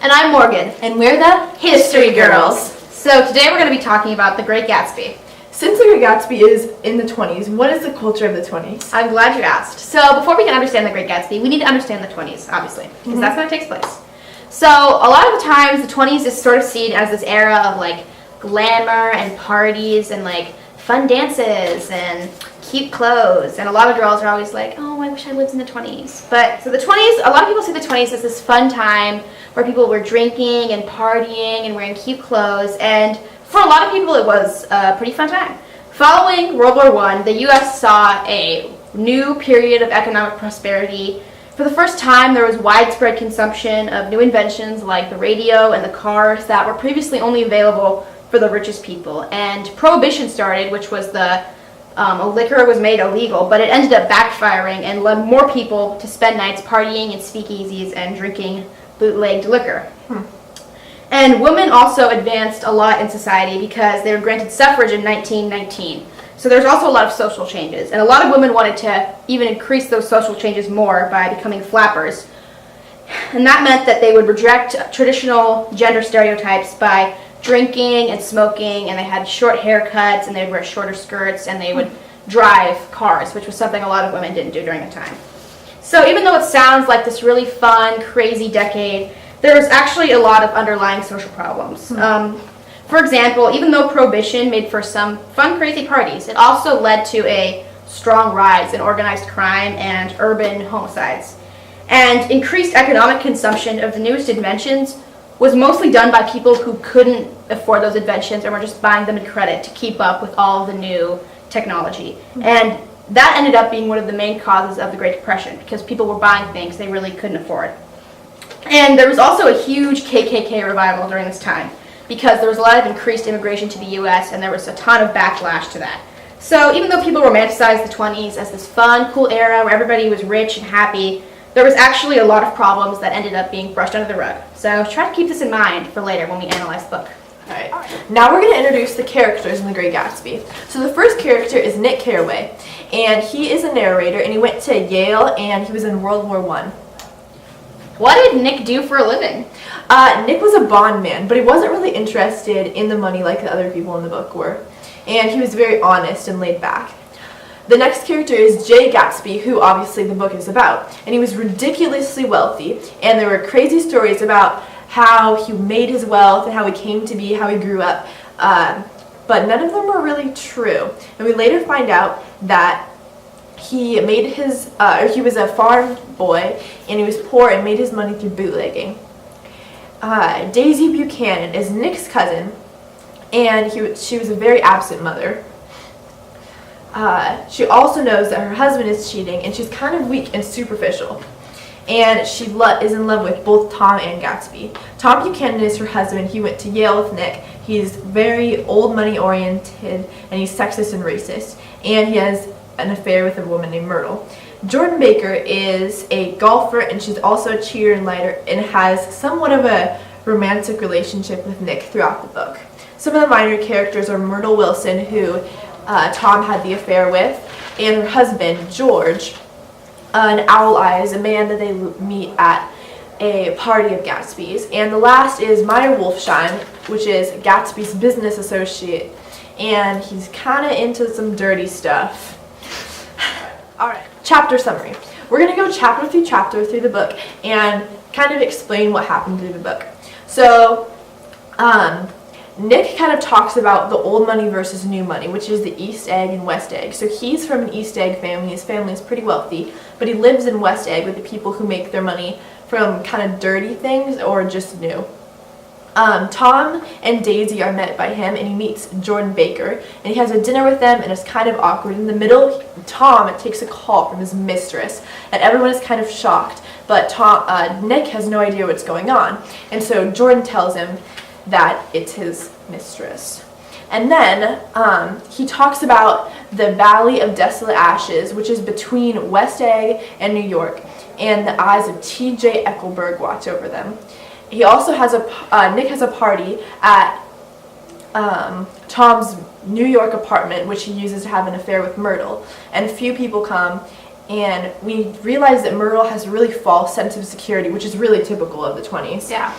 And I'm Morgan. And we're the History Girls. So today we're going to be talking about The Great Gatsby. Since The Great Gatsby is in the 20s, what is the culture of the 20s? I'm glad you asked. So before we can understand The Great Gatsby, we need to understand the 20s, obviously, because that's when it takes place. So a lot of the times, the 20s is sort of seen as this era of like glamour and parties and like fun dances and cute clothes, and a lot of girls are always like, oh, I wish I lived in the 20s. But so the 20s, a lot of people see the 20s as this fun time where people were drinking and partying and wearing cute clothes, and for a lot of people it was a pretty fun time. Following World War I, the U.S. saw a new period of economic prosperity. For the first time, there was widespread consumption of new inventions like the radio and the cars that were previously only available for the richest people. And Prohibition started, which was liquor was made illegal, but it ended up backfiring and led more people to spend nights partying in speakeasies and drinking bootlegged liquor. And women also advanced a lot in society because they were granted suffrage in 1919. So there's also a lot of social changes, and a lot of women wanted to even increase those social changes more by becoming flappers. And that meant that they would reject traditional gender stereotypes by drinking and smoking, and they had short haircuts, and they would wear shorter skirts, and they would drive cars, which was something a lot of women didn't do during the time. So even though it sounds like this really fun, crazy decade, there was actually a lot of underlying social problems. For example, even though Prohibition made for some fun, crazy parties, it also led to a strong rise in organized crime and urban homicides. And increased economic consumption of the newest inventions was mostly done by people who couldn't afford those inventions and were just buying them in credit to keep up with all of the new technology. And that ended up being one of the main causes of the Great Depression, because people were buying things they really couldn't afford. And there was also a huge KKK revival during this time, because there was a lot of increased immigration to the U.S. and there was a ton of backlash to that. So even though people romanticized the 20s as this fun, cool era where everybody was rich and happy, there was actually a lot of problems that ended up being brushed under the rug. So try to keep this in mind for later when we analyze the book. Alright, now we're going to introduce the characters in The Great Gatsby. So the first character is Nick Carraway, and he is a narrator, and he went to Yale, and he was in World War I. What did Nick do for a living? Nick was a bondman, but he wasn't really interested in the money like the other people in the book were. And he was very honest and laid back. The next character is Jay Gatsby, who obviously the book is about. And he was ridiculously wealthy, and there were crazy stories about how he made his wealth and how he came to be, how he grew up. But none of them were really true. And we later find out that he made his, he was a farm boy, and he was poor and made his money through bootlegging. Daisy Buchanan is Nick's cousin, and she was a very absent mother. She also knows that her husband is cheating, and she's kind of weak and superficial. And she is in love with both Tom and Gatsby. Tom Buchanan is her husband. He went to Yale with Nick. He's very old money oriented, and he's sexist and racist. And he has an affair with a woman named Myrtle. Jordan Baker is a golfer, and she's also a cheerleader and has somewhat of a romantic relationship with Nick throughout the book. Some of the minor characters are Myrtle Wilson, who Tom had the affair with, and her husband, George, an Owl Eyes, a man that they meet at a party of Gatsby's. And the last is Meyer Wolfsheim, which is Gatsby's business associate, and he's kind of into some dirty stuff. Alright, chapter summary. We're going to go chapter through the book and kind of explain what happened through the book. So, Nick kind of talks about the old money versus new money, which is the East Egg and West Egg. So he's from an East Egg family. His family is pretty wealthy, but he lives in West Egg with the people who make their money from kind of dirty things or just new. Tom and Daisy are met by him, and he meets Jordan Baker, and he has a dinner with them, and it's kind of awkward. In the middle, Tom takes a call from his mistress, and everyone is kind of shocked, but Nick has no idea what's going on, and so Jordan tells him that it's his mistress. And then he talks about the Valley of Desolate Ashes, which is between West Egg and New York, and the eyes of T.J. Eckelberg watch over them. He also has Nick has a party at Tom's New York apartment, which he uses to have an affair with Myrtle. And a few people come, and we realize that Myrtle has a really false sense of security, which is really typical of the 20s. Yeah.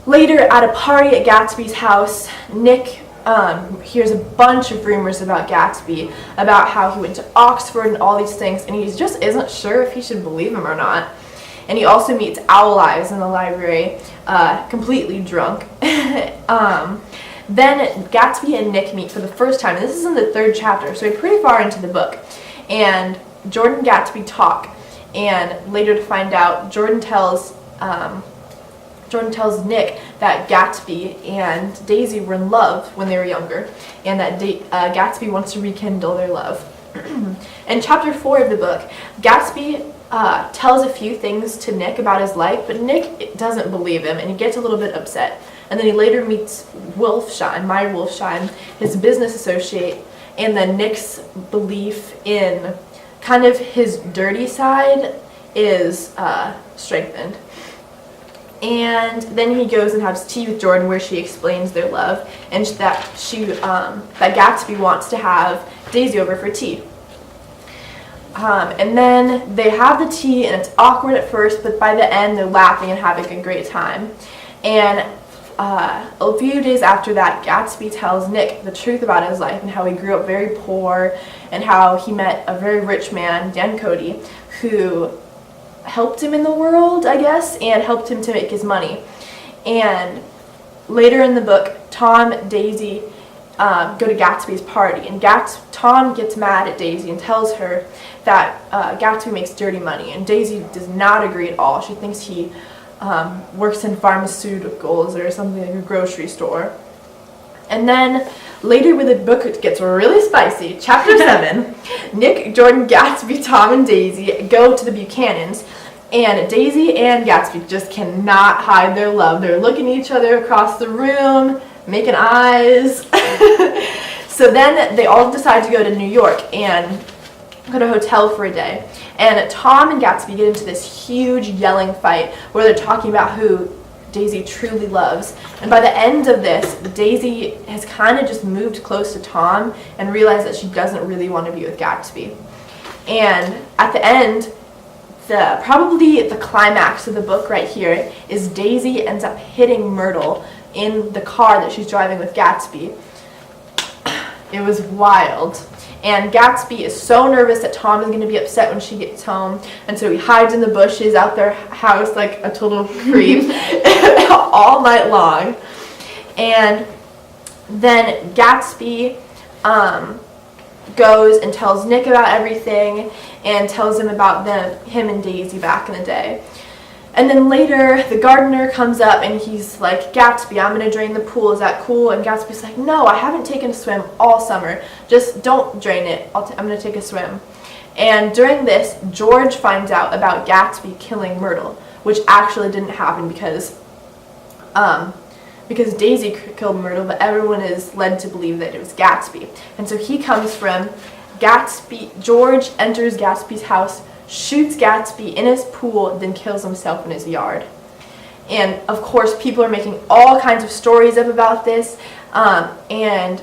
Later, at a party at Gatsby's house, Nick hears a bunch of rumors about Gatsby, about how he went to Oxford and all these things, and he just isn't sure if he should believe him or not. And he also meets Owl Eyes in the library, completely drunk. Then Gatsby and Nick meet for the first time. This is in the 3rd chapter, so we're pretty far into the book. And Jordan and Gatsby talk, and later to find out, Jordan tells Nick that Gatsby and Daisy were in love when they were younger, and that Gatsby wants to rekindle their love. In chapter 4 of the book, Gatsby tells a few things to Nick about his life, but Nick doesn't believe him, and he gets a little bit upset. And then he later meets Wolfsheim, his business associate, and then Nick's belief in kind of his dirty side is strengthened. And then he goes and has tea with Jordan, where she explains their love, and that Gatsby wants to have Daisy over for tea. And then they have the tea, and it's awkward at first, but by the end they're laughing and having a great time. And a few days after that, Gatsby tells Nick the truth about his life and how he grew up very poor, and how he met a very rich man, Dan Cody, who helped him in the world, I guess, and helped him to make his money. And later in the book, Tom and Daisy go to Gatsby's party, and Tom gets mad at Daisy and tells her that Gatsby makes dirty money, and Daisy does not agree at all. She thinks he works in pharmaceuticals or something, like a grocery store. And then later when the book gets really spicy, chapter 7, Nick, Jordan, Gatsby, Tom, and Daisy go to the Buchanans, and Daisy and Gatsby just cannot hide their love. They're looking at each other across the room, making eyes. So then they all decide to go to New York and go to a hotel for a day. And Tom and Gatsby get into this huge yelling fight where they're talking about who Daisy truly loves. And by the end of this, Daisy has kind of just moved close to Tom and realized that she doesn't really want to be with Gatsby. And at the end, probably the climax of the book right here is Daisy ends up hitting Myrtle in the car that she's driving with Gatsby. It was wild. And Gatsby is so nervous that Tom is going to be upset when she gets home, and so he hides in the bushes out their house like a total creep all night long. And then Gatsby goes and tells Nick about everything and tells him about him and Daisy back in the day. And then later, the gardener comes up and he's like, Gatsby, I'm going to drain the pool. Is that cool? And Gatsby's like, no, I haven't taken a swim all summer. Just don't drain it. I'm going to take a swim. And during this, George finds out about Gatsby killing Myrtle, which actually didn't happen because Daisy killed Myrtle, but everyone is led to believe that it was Gatsby. And so he comes from Gatsby. George enters Gatsby's house, shoots Gatsby in his pool, then kills himself in his yard. And of course, people are making all kinds of stories up about this. And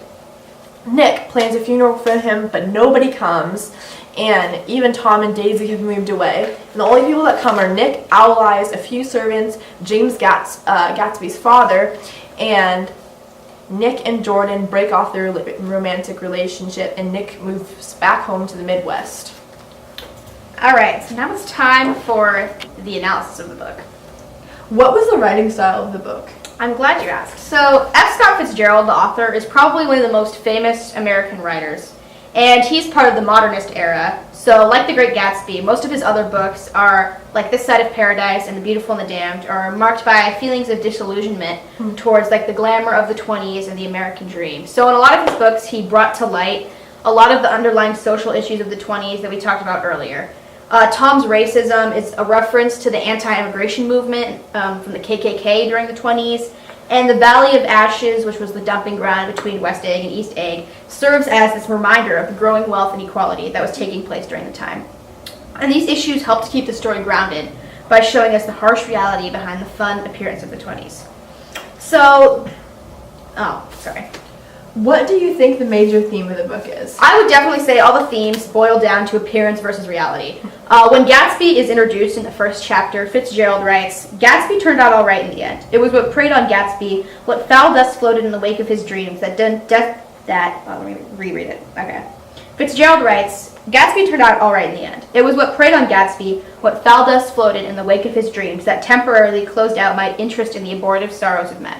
Nick plans a funeral for him, but nobody comes. And even Tom and Daisy have moved away. And the only people that come are Nick, Owl Eyes, a few servants, James Gatsby's father, and Nick and Jordan break off their romantic relationship, and Nick moves back home to the Midwest. Alright, so now it's time for the analysis of the book. What was the writing style of the book? I'm glad you asked. So, F. Scott Fitzgerald, the author, is probably one of the most famous American writers. And he's part of the modernist era. So, like The Great Gatsby, most of his other books are, like This Side of Paradise and The Beautiful and the Damned, are marked by feelings of disillusionment towards like the glamour of the 20s and the American dream. So, in a lot of his books, he brought to light a lot of the underlying social issues of the 20s that we talked about earlier. Tom's racism is a reference to the anti-immigration movement from the KKK during the 20s, and the Valley of Ashes, which was the dumping ground between West Egg and East Egg, serves as this reminder of the growing wealth inequality that was taking place during the time. And these issues help to keep the story grounded by showing us the harsh reality behind the fun appearance of the 20s. So, What do you think the major theme of the book is? I would definitely say all the themes boil down to appearance versus reality. When Gatsby is introduced in the first chapter, Fitzgerald writes, "Gatsby turned out all right in the end. It was what preyed on Gatsby, what foul dust floated in the wake of his dreams that let me reread it. Okay. Fitzgerald writes, Gatsby turned out all right in the end. It was what preyed on Gatsby, what foul dust floated in the wake of his dreams that temporarily closed out my interest in the abortive sorrows of men."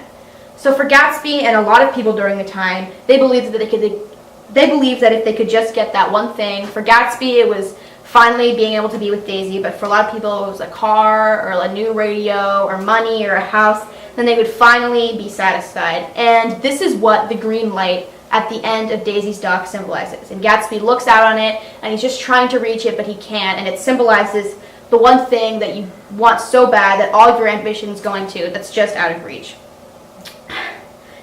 So for Gatsby and a lot of people during the time, they believed that if they could just get that one thing. For Gatsby, it was finally being able to be with Daisy, but for a lot of people, it was a car or a new radio or money or a house. Then they would finally be satisfied. And this is what the green light at the end of Daisy's dock symbolizes. And Gatsby looks out on it, and he's just trying to reach it, but he can't. And it symbolizes the one thing that you want so bad that all of your ambition's going to, that's just out of reach.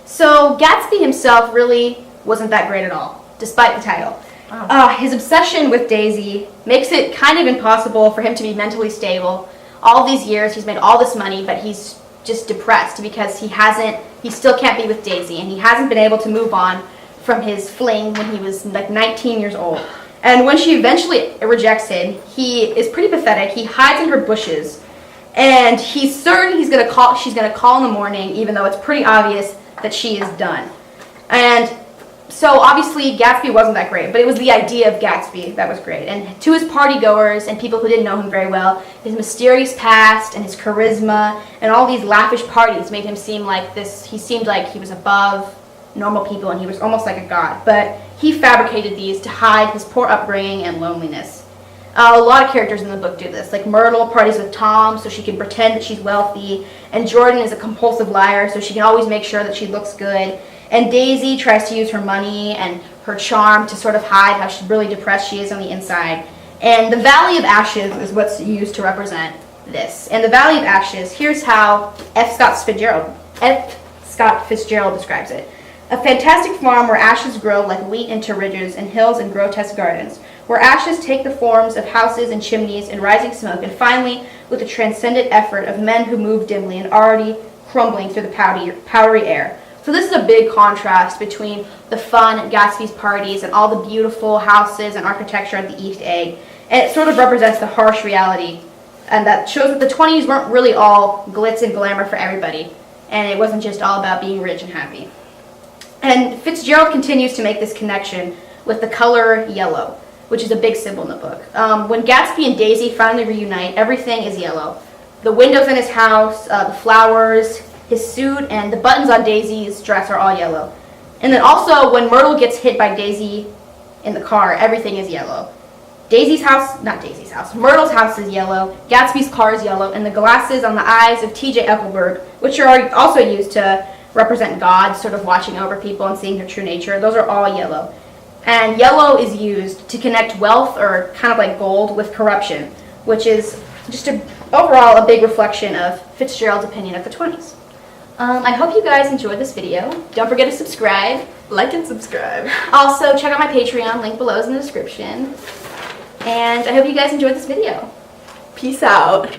So Gatsby himself really wasn't that great at all, despite the title. Wow. His obsession with Daisy makes it kind of impossible for him to be mentally stable. All these years, he's made all this money, but he's just depressed because he still can't be with Daisy, and he hasn't been able to move on from his fling when he was like 19 years old. And when she eventually rejects him, he is pretty pathetic. He hides in her bushes, and he's certain she's gonna call in the morning, even though it's pretty obvious that she is done. And so obviously Gatsby wasn't that great, but it was the idea of Gatsby that was great. And to his party goers and people who didn't know him very well, his mysterious past and his charisma and all these lavish parties made him seem like this. He seemed like he was above normal people, and he was almost like a god. But he fabricated these to hide his poor upbringing and loneliness. A lot of characters in the book do this. Like Myrtle parties with Tom so she can pretend that she's wealthy, and Jordan is a compulsive liar so she can always make sure that she looks good. And Daisy tries to use her money and her charm to sort of hide how really depressed she is on the inside. And the Valley of Ashes is what's used to represent this. And the Valley of Ashes, here's how F. Scott Fitzgerald describes it. "A fantastic farm where ashes grow like wheat into ridges and hills and grotesque gardens, where ashes take the forms of houses and chimneys and rising smoke, and finally, with the transcendent effort of men who move dimly and already crumbling through the powdery air." So this is a big contrast between the fun at Gatsby's parties and all the beautiful houses and architecture at the East Egg. And it sort of represents the harsh reality. And that shows that the 20s weren't really all glitz and glamour for everybody. And it wasn't just all about being rich and happy. And Fitzgerald continues to make this connection with the color yellow, which is a big symbol in the book. When Gatsby and Daisy finally reunite, everything is yellow. The windows in his house, the flowers, his suit, and the buttons on Daisy's dress are all yellow. And then also, when Myrtle gets hit by Daisy in the car, everything is yellow. Myrtle's house is yellow, Gatsby's car is yellow, and the glasses on the eyes of T.J. Eppelberg, which are also used to represent God sort of watching over people and seeing their true nature, those are all yellow. And yellow is used to connect wealth, or kind of like gold, with corruption, which is just overall a big reflection of Fitzgerald's opinion of the 20s. I hope you guys enjoyed this video. Don't forget to subscribe. Like and subscribe. Also, check out my Patreon, link below is in the description. And I hope you guys enjoyed this video. Peace out.